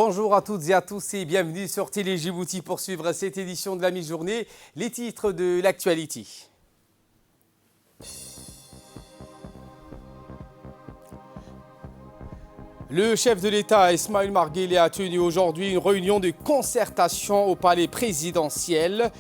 Bonjour à toutes et à tous et bienvenue sur Télé Djibouti pour suivre cette édition de la mi-journée. Les titres de l'actualité. Le chef de l'État, Ismaïl Omar Guelleh, a tenu aujourd'hui une réunion de concertation au palais présidentiel.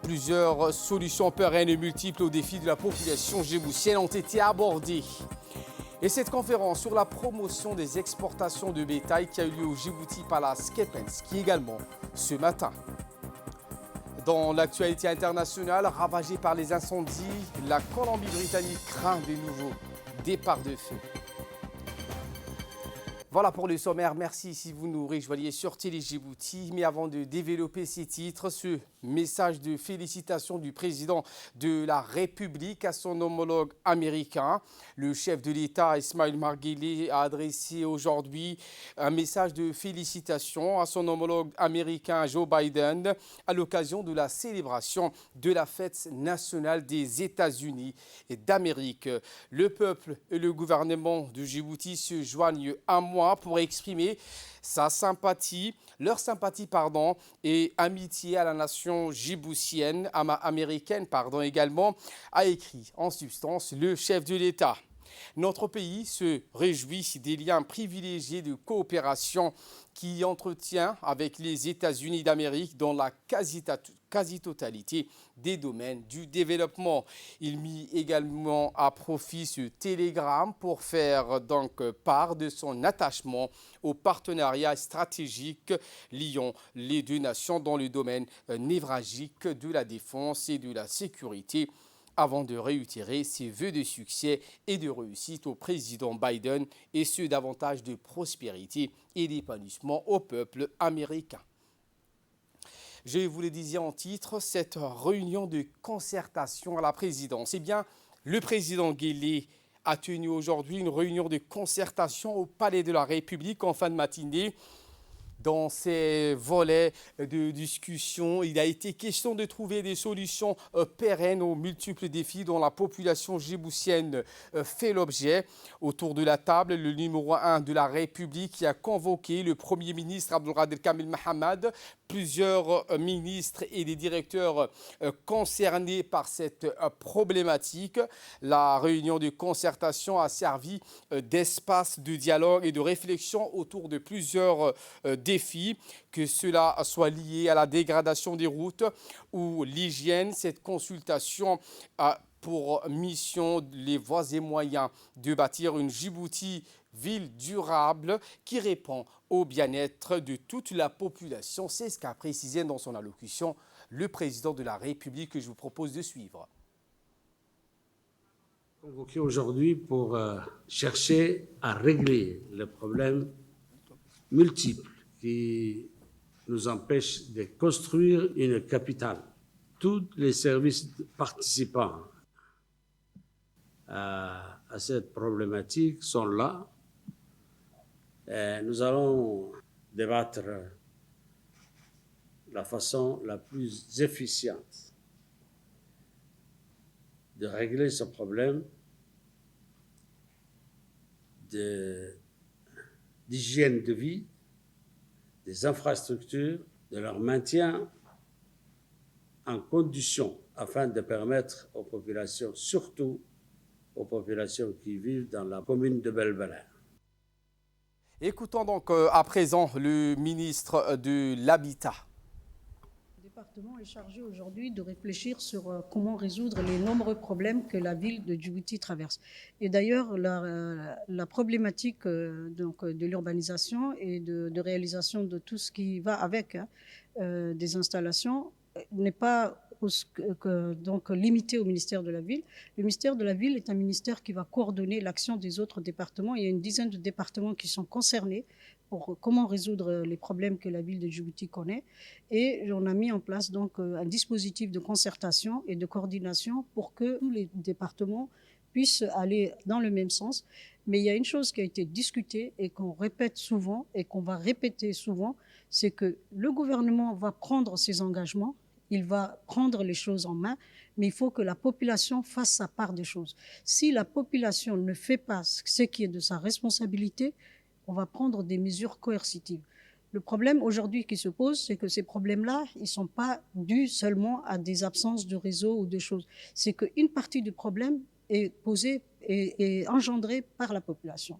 Plusieurs solutions pérennes et multiples aux défis de la population djiboutienne ont été abordées. Et cette conférence sur la promotion des exportations de bétail qui a eu lieu au Djibouti Palace Kepensky également ce matin. Dans l'actualité internationale, ravagée par les incendies, la Colombie-Britannique craint de nouveaux départs de feu. Voilà pour le sommaire. Merci si vous nous rejoignez sur Télé Djibouti. Mais avant de développer ces titres, ce message de félicitations du président de la République à son homologue américain. Le chef de l'État, Ismaïl Omar Guelleh, a adressé aujourd'hui un message de félicitations à son homologue américain Joe Biden à l'occasion de la célébration de la fête nationale des États-Unis d'Amérique. Le peuple et le gouvernement de Djibouti se joignent à moi pour exprimer leur sympathie et amitié à la nation djiboutienne, américaine également, a écrit en substance le chef de l'État. Notre pays se réjouit des liens privilégiés de coopération qu'il entretient avec les États-Unis d'Amérique dans la quasi-totalité des domaines du développement. Il mit également à profit ce télégramme pour faire donc part de son attachement au partenariat stratégique liant les deux nations dans le domaine névralgique de la défense et de la sécurité, avant de réitérer ses vœux de succès et de réussite au président Biden et ceux davantage de prospérité et d'épanouissement au peuple américain. Je vous le disais en titre, cette réunion de concertation à la présidence. Le président Guelleh a tenu aujourd'hui une réunion de concertation au Palais de la République en fin de matinée. Dans ces volets de discussion, il a été question de trouver des solutions pérennes aux multiples défis dont la population djiboutienne fait l'objet. Autour de la table, le numéro 1 de la République qui a convoqué le Premier ministre Abdelkader Kamel Mahamad, plusieurs ministres et des directeurs concernés par cette problématique. La réunion de concertation a servi d'espace de dialogue et de réflexion autour de plusieurs défis, que cela soit lié à la dégradation des routes ou l'hygiène. Cette consultation a pour mission les voies et moyens de bâtir une Djibouti ville durable qui répond au bien-être de toute la population. C'est ce qu'a précisé dans son allocution le président de la République que je vous propose de suivre. Convoqué aujourd'hui pour chercher à régler les problèmes multiples qui nous empêchent de construire une capitale. Tous les services participants à cette problématique sont là. Et nous allons débattre la façon la plus efficiente de régler ce problème d'hygiène de vie, des infrastructures, de leur maintien en condition afin de permettre aux populations, surtout aux populations qui vivent dans la commune de Belbala. Écoutons donc à présent le ministre de l'Habitat. Le département est chargé aujourd'hui de réfléchir sur comment résoudre les nombreux problèmes que la ville de Djibouti traverse. Et d'ailleurs, la problématique de l'urbanisation et de réalisation de tout ce qui va avec des installations n'est pas limité au ministère de la Ville. Le ministère de la Ville est un ministère qui va coordonner l'action des autres départements. Il y a une dizaine de départements qui sont concernés pour comment résoudre les problèmes que la ville de Djibouti connaît. Et on a mis en place donc un dispositif de concertation et de coordination pour que tous les départements puissent aller dans le même sens. Mais il y a une chose qui a été discutée et qu'on répète souvent et qu'on va répéter souvent, c'est que le gouvernement va prendre ses engagements, il va prendre les choses en main, mais il faut que la population fasse sa part des choses. Si la population ne fait pas ce qui est de sa responsabilité, on va prendre des mesures coercitives. Le problème aujourd'hui qui se pose, c'est que ces problèmes-là, ils ne sont pas dus seulement à des absences de réseau ou de choses. C'est qu'une partie du problème est posée et engendrée par la population.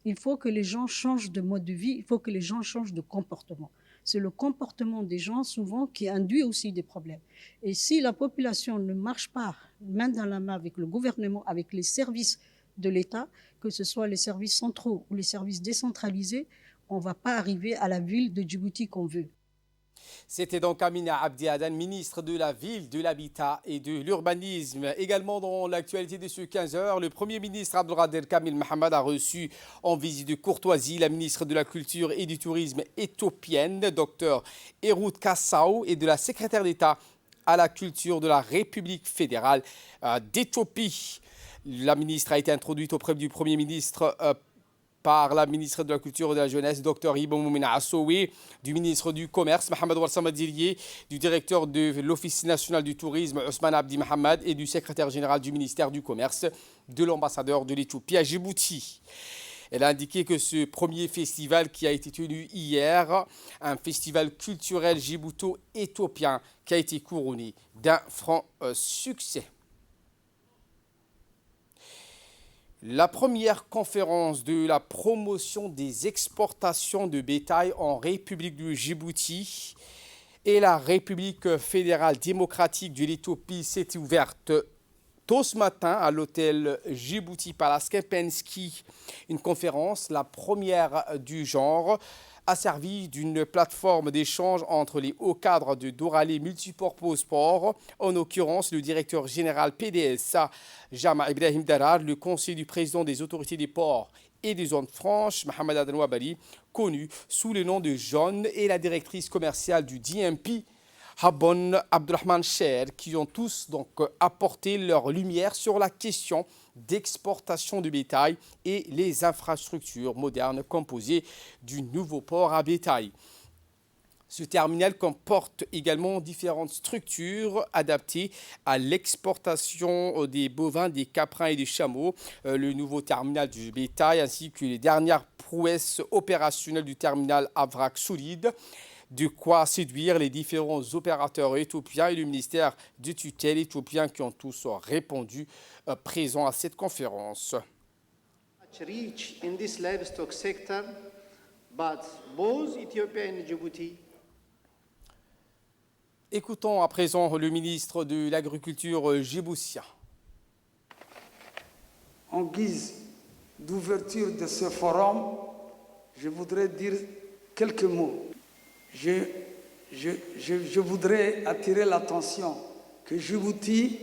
Il faut que les gens changent de mode de vie, il faut que les gens changent de comportement. C'est le comportement des gens souvent qui induit aussi des problèmes. Et si la population ne marche pas main dans la main avec le gouvernement, avec les services de l'État, que ce soit les services centraux ou les services décentralisés, on ne va pas arriver à la ville de Djibouti qu'on veut. C'était donc Amina Abdi Adan, ministre de la Ville, de l'Habitat et de l'Urbanisme. Également dans l'actualité de ce 15h, le Premier ministre Abdelkader Kamil Mohamed a reçu en visite de courtoisie la ministre de la Culture et du Tourisme éthiopienne, Dr Erut Kassaou, et de la secrétaire d'État à la Culture de la République fédérale d'Éthiopie. La ministre a été introduite auprès du Premier ministre par la ministre de la Culture et de la Jeunesse, Dr Ibo Moumina Assowe, du ministre du Commerce, Mohamed Warsama Diriye, du directeur de l'Office national du tourisme, Ousmane Abdi Mohamed, et du secrétaire général du ministère du Commerce, de l'ambassadeur de l'Éthiopie à Djibouti. Elle a indiqué que ce premier festival qui a été tenu hier, un festival culturel djibouto-éthiopien qui a été couronné d'un franc succès. La première conférence de la promotion des exportations de bétail en République du Djibouti et la République fédérale démocratique de l'Éthiopie s'est ouverte tôt ce matin à l'hôtel Djibouti Palace Kempinski. Une conférence, la première du genre, a servi d'une plateforme d'échange entre les hauts cadres de Doralé Multipurpose Sport, en l'occurrence le directeur général PDSA, Jama Ibrahim Darar, le conseiller du président des autorités des ports et des zones franches, Mohamed Adan Wabali, connu sous le nom de John, et la directrice commerciale du DMP, Habon Abdurrahman Cher, qui ont tous donc apporté leur lumière sur la question d'exportation de bétail et les infrastructures modernes composées du nouveau port à bétail. Ce terminal comporte également différentes structures adaptées à l'exportation des bovins, des caprins et des chameaux, le nouveau terminal du bétail ainsi que les dernières prouesses opérationnelles du terminal à vrac solide. De quoi séduire les différents opérateurs éthiopiens et le ministère de tutelle éthiopien qui ont tous répondu présents à cette conférence. Reach in this livestock sector, but both Ethiopia and Djibouti. Écoutons à présent le ministre de l'Agriculture djiboutien. En guise d'ouverture de ce forum, je voudrais dire quelques mots. Je voudrais attirer l'attention que Djibouti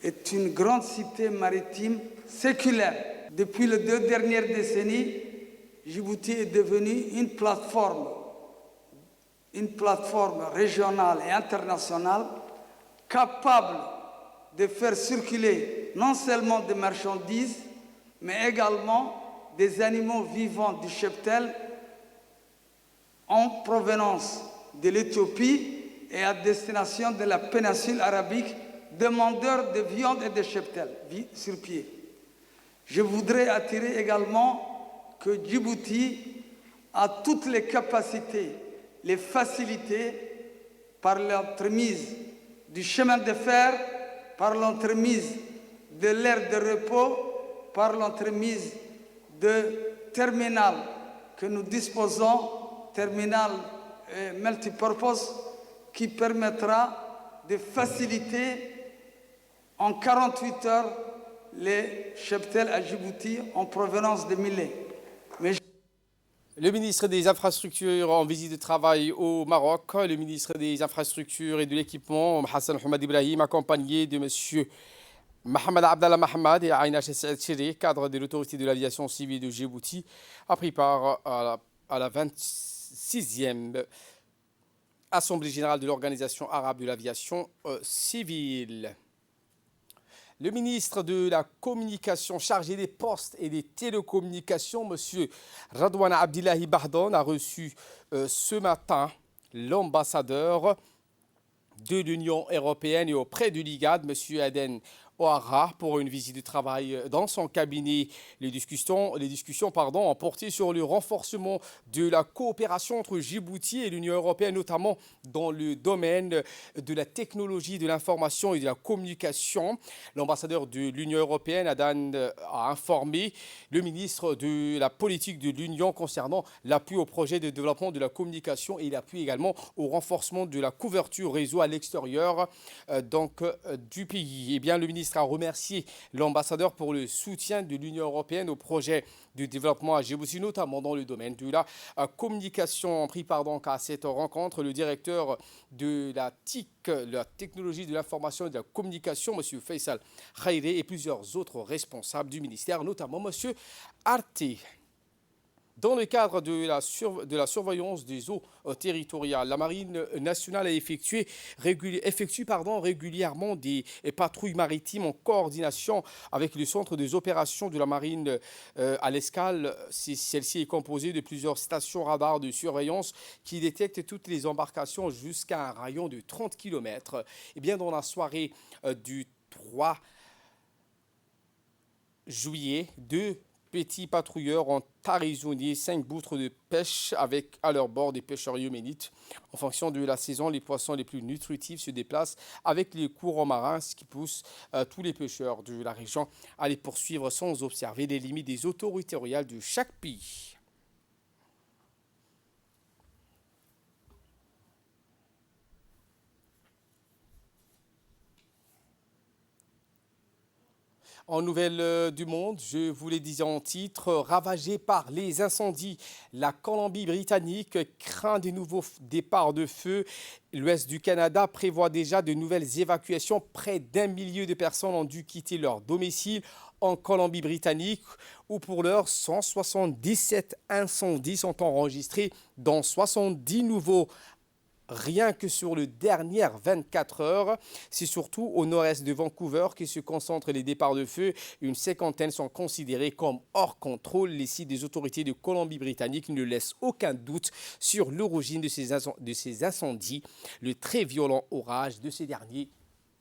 est une grande cité maritime séculaire. Depuis les 2 dernières décennies, Djibouti est devenue une plateforme régionale et internationale capable de faire circuler non seulement des marchandises, mais également des animaux vivants du cheptel en provenance de l'Éthiopie et à destination de la péninsule arabique, demandeurs de viande et de cheptel sur pied. Je voudrais attirer également que Djibouti a toutes les capacités, les facilités par l'entremise du chemin de fer, par l'entremise de l'aire de repos, par l'entremise de terminal que nous disposons, terminal multipurpose, qui permettra de faciliter en 48 heures les cheptels à Djibouti en provenance de Millet. Le ministre des Infrastructures en visite de travail au Maroc, le ministre des Infrastructures et de l'Équipement, Hassan Ahmed Ibrahim, accompagné de M. Mohamed Abdallah Mohamed et Aïna Chiri, cadre de l'autorité de l'aviation civile de Djibouti, a pris part à la 26e Assemblée générale de l'Organisation arabe de l'aviation civile. Le ministre de la Communication chargé des postes et des télécommunications, M. Radouane Abdillahi Bahdan, a reçu ce matin l'ambassadeur de l'Union européenne et auprès de l'IGAD, M. Aden Ouattara pour une visite de travail dans son cabinet. Les discussions ont porté sur le renforcement de la coopération entre Djibouti et l'Union européenne, notamment dans le domaine de la technologie de l'information et de la communication. L'ambassadeur de l'Union européenne, Adan, a informé le ministre de la politique de l'Union concernant l'appui au projet de développement de la communication et l'appui également au renforcement de la couverture réseau à l'extérieur du pays. Eh bien, le ministre a remercié l'ambassadeur pour le soutien de l'Union européenne au projet de développement à Djibouti, notamment dans le domaine de la communication. Pris à cette rencontre le directeur de la TIC, la technologie de l'information et de la communication, M. Faisal Khairé, et plusieurs autres responsables du ministère, notamment M. Arte. Dans le cadre de la surveillance des eaux territoriales, la Marine nationale effectue régulièrement des patrouilles maritimes en coordination avec le centre des opérations de la Marine à l'Escale. Celle-ci est composée de plusieurs stations radars de surveillance qui détectent toutes les embarcations jusqu'à un rayon de 30 km. Et bien, dans la soirée du 3 juillet, deux petits patrouilleurs ont arraisonné 5 boutres de pêche avec à leur bord des pêcheurs yéménites. En fonction de la saison, les poissons les plus nutritifs se déplacent avec les courants marins, ce qui pousse tous les pêcheurs de la région à les poursuivre sans observer les limites des eaux territoriales de chaque pays. En nouvelles du monde, je vous l'ai dit en titre, ravagée par les incendies, la Colombie-Britannique craint de nouveaux départs de feu. L'Ouest du Canada prévoit déjà de nouvelles évacuations. Près d'1 million de personnes ont dû quitter leur domicile en Colombie-Britannique, où pour l'heure, 177 incendies sont enregistrés, dont 70 nouveaux. Rien que sur les dernières 24 heures, c'est surtout au nord-est de Vancouver que se concentrent les départs de feu. Une cinquantaine sont considérés comme hors contrôle. Les sites des autorités de Colombie-Britannique ne laissent aucun doute sur l'origine de ces incendies, le très violent orage de ces derniers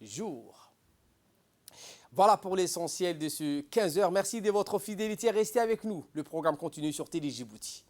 jours. Voilà pour l'essentiel de ce 15h. Merci de votre fidélité. Restez avec nous. Le programme continue sur Télé Djibouti.